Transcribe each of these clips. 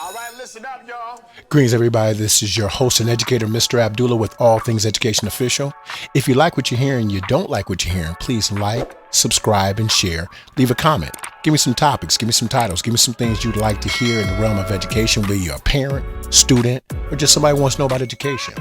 All right, listen up, y'all. Greetings, everybody. This is your host and educator, Mr. Abdullah, with All Things Education Official. If you like what you're hearing, you don't like what you're hearing, please like, subscribe, and share. Leave a comment. Give me some topics. Give me some titles. Give me some things you'd like to hear in the realm of education, whether you're a parent, student, or just somebody who wants to know about education.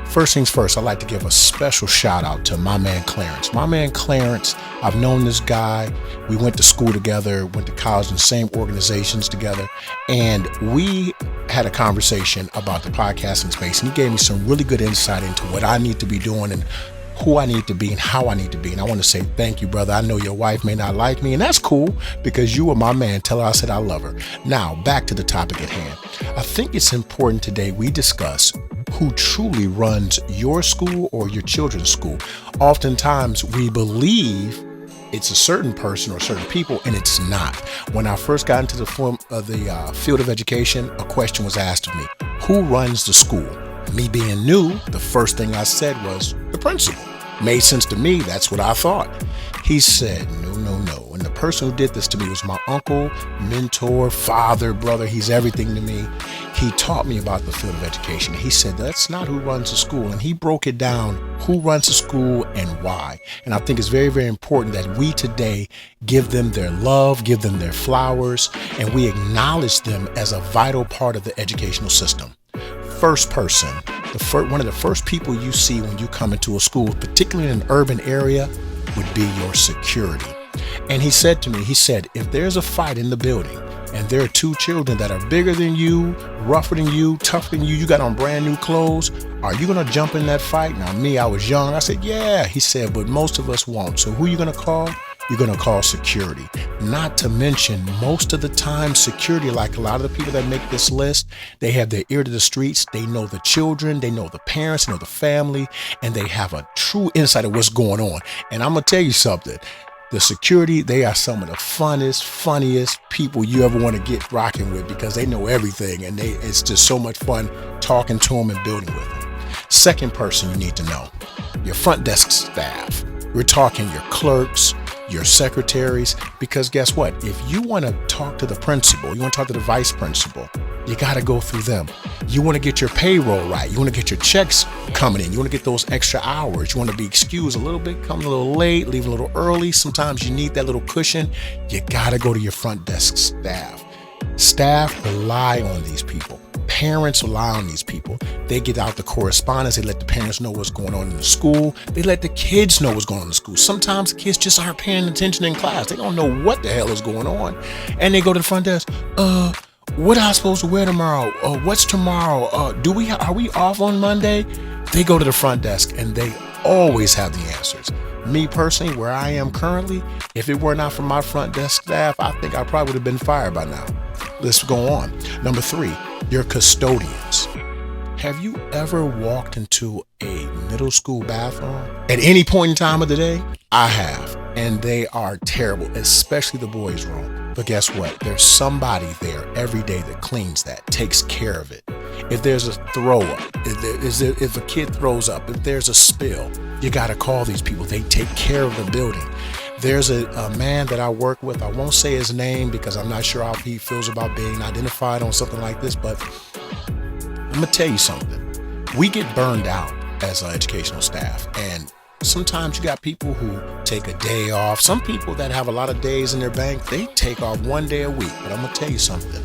First things first, I'd like to give a special shout out to my man Clarence. My man Clarence, I've known this guy. We went to school together, went to college in the same organizations together, and we had a conversation about the podcasting space, and he gave me some really good insight into what I need to be doing and who I need to be and how I need to be. And I want to say thank you, brother. I know your wife may not like me, and that's cool because you were my man. Tell her I said I love her. Now, back to the topic at hand. I think it's important today we discuss who truly runs your school or your children's school. Oftentimes, we believe it's a certain person or certain people, and it's not. When I first got into the field of education, a question was asked of me: who runs the school? Me being new, the first thing I said was the principal. Made sense to me. That's what I thought. He said, no. And the person who did this to me was my uncle, mentor, father, brother. He's everything to me. He taught me about the field of education. He said, that's not who runs the school. And he broke it down, who runs the school and why. And I think it's very, very important that we today give them their love, give them their flowers, and we acknowledge them as a vital part of the educational system. First person, one of the first people you see when you come into a school, particularly in an urban area, would be your security. And he said to me, if there's a fight in the building and there are two children that are bigger than you, rougher than you, tougher than you got on brand new clothes, are you going to jump in that fight? Now, me, I was young. I said, yeah. He said, but most of us won't. So who are you going to call? You're going to call security. Not to mention, most of the time, security, like a lot of the people that make this list, they have their ear to the streets. They know the children, they know the parents, they know the family, and they have a true insight of what's going on. And I'm going to tell you something. The security, they are some of the funnest, funniest people you ever want to get rocking with because they know everything, and it's just so much fun talking to them and building with them. Second person you need to know, your front desk staff. We're talking your clerks, your secretaries, because guess what? If you want to talk to the principal, you want to talk to the vice principal, you got to go through them. You want to get your payroll right. You want to get your checks coming in. You want to get those extra hours. You want to be excused a little bit, come a little late, leave a little early. Sometimes you need that little cushion. You got to go to your front desk staff. Staff rely on these people. Parents rely on these people. They get out the correspondence. They let the parents know what's going on in the school. They let the kids know what's going on in the school. Sometimes kids just aren't paying attention in class. They don't know what the hell is going on. And they go to the front desk. What am I supposed to wear tomorrow? What's tomorrow? Are we off on Monday? They go to the front desk and they always have the answers. Me personally, where I am currently, if it were not for my front desk staff, I think I probably would have been fired by now. Let's go on. Number 3, your custodians. Have you ever walked into a middle school bathroom at any point in time of the day? I have, and they are terrible, especially the boys' room. But guess what? There's somebody there every day that cleans that, takes care of it. If there's a throw up, if a kid throws up, if there's a spill, you got to call these people. They take care of the building. There's a man that I work with. I won't say his name because I'm not sure how he feels about being identified on something like this, but I'm going to tell you something. We get burned out as educational staff, and sometimes you got people who take a day off. Some people that have a lot of days in their bank, they take off one day a week. But I'm going to tell you something.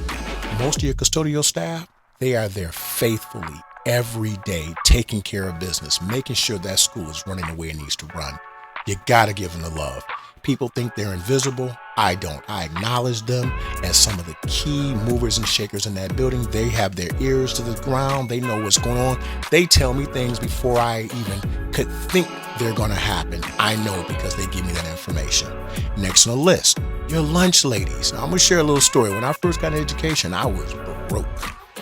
Most of your custodial staff, they are there faithfully every day, taking care of business, making sure that school is running the way it needs to run. You got to give them the love. People think they're invisible. I don't. I acknowledge them as some of the key movers and shakers in that building. They have their ears to the ground. They know what's going on. They tell me things before I even could think they're going to happen. I know because they give me that information. Next on the list, your lunch ladies. Now, I'm going to share a little story. When I first got into education, I was broke.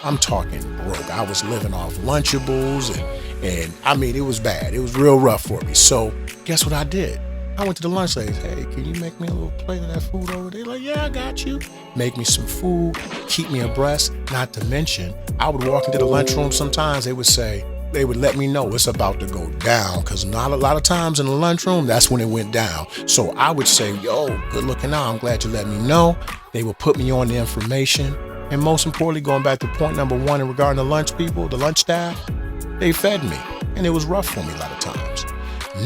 I'm talking broke. I was living off Lunchables and I mean, it was bad. It was real rough for me. So guess what I did? I went to the lunch ladies. Hey, can you make me a little plate of that food over there? Like, yeah, I got you. Make me some food, keep me abreast. Not to mention, I would walk into the lunchroom. Sometimes they would let me know it's about to go down, because not a lot of times in the lunchroom, that's when it went down. So I would say, yo, good looking out. I'm glad you let me know. They would put me on the information. And most importantly, going back to point number one and regarding the lunch people, the lunch staff, they fed me, and it was rough for me a lot of times.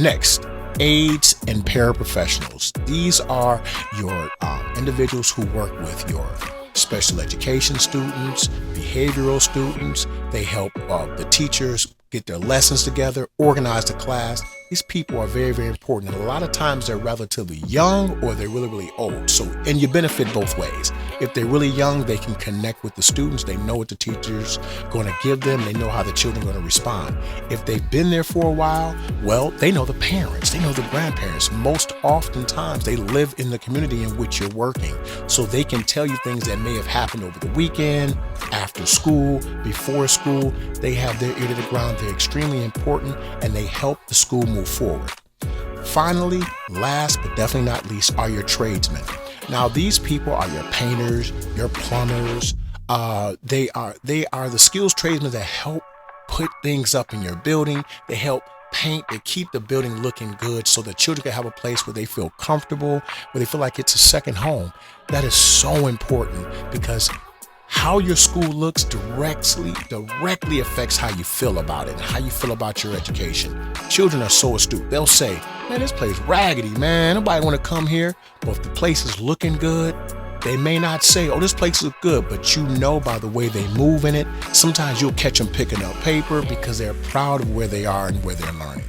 Next, aides and paraprofessionals. These are your individuals who work with your special education students, behavioral students. They help the teachers get their lessons together, organize the class. These people are very, very important. And a lot of times they're relatively young or they're really, really old. So, and you benefit both ways. If they're really young, they can connect with the students. They know what the teacher's going to give them. They know how the children are going to respond. If they've been there for a while, well, they know the parents. They know the grandparents. Most oftentimes, they live in the community in which you're working. So they can tell you things that may have happened over the weekend, after school, before school. They have their ear to the ground. They're extremely important, and they help the school move forward. Finally, last but definitely not least, are your tradesmen. Now, these people are your painters, your plumbers. They are the skills tradesmen that help put things up in your building. They help paint. They keep the building looking good so the children can have a place where they feel comfortable, where they feel like it's a second home. That is so important because how your school looks directly affects how you feel about it and how you feel about your education. Children are so astute. They'll say, man, this place raggedy, man. Nobody want to come here. But if the place is looking good, they may not say, oh, this place is good, but you know by the way they move in it. Sometimes you'll catch them picking up paper because they're proud of where they are and where they're learning.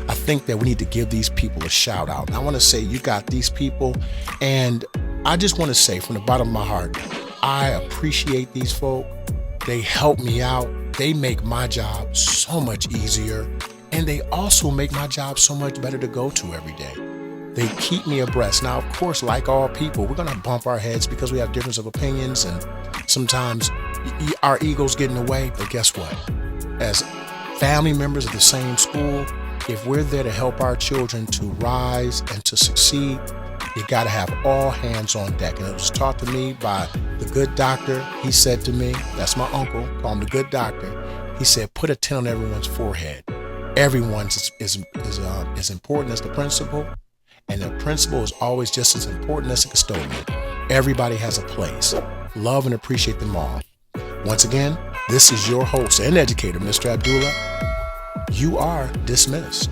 I think that we need to give these people a shout out. And I want to say you got these people. And I just want to say from the bottom of my heart, I appreciate these folk. They help me out. They make my job so much easier. And they also make my job so much better to go to every day. They keep me abreast. Now, of course, like all people, we're going to bump our heads because we have difference of opinions and sometimes our egos get in the way. But guess what? As family members of the same school, if we're there to help our children to rise and to succeed, you got to have all hands on deck. And it was taught to me by the good doctor. He said to me, that's my uncle, call him the good doctor. He said, put a 10 on everyone's forehead. Everyone's is important as the principal, and the principal is always just as important as the custodian. Everybody has a place. Love and appreciate them all. Once again, this is your host and educator, Mr. Abdullah. You are dismissed.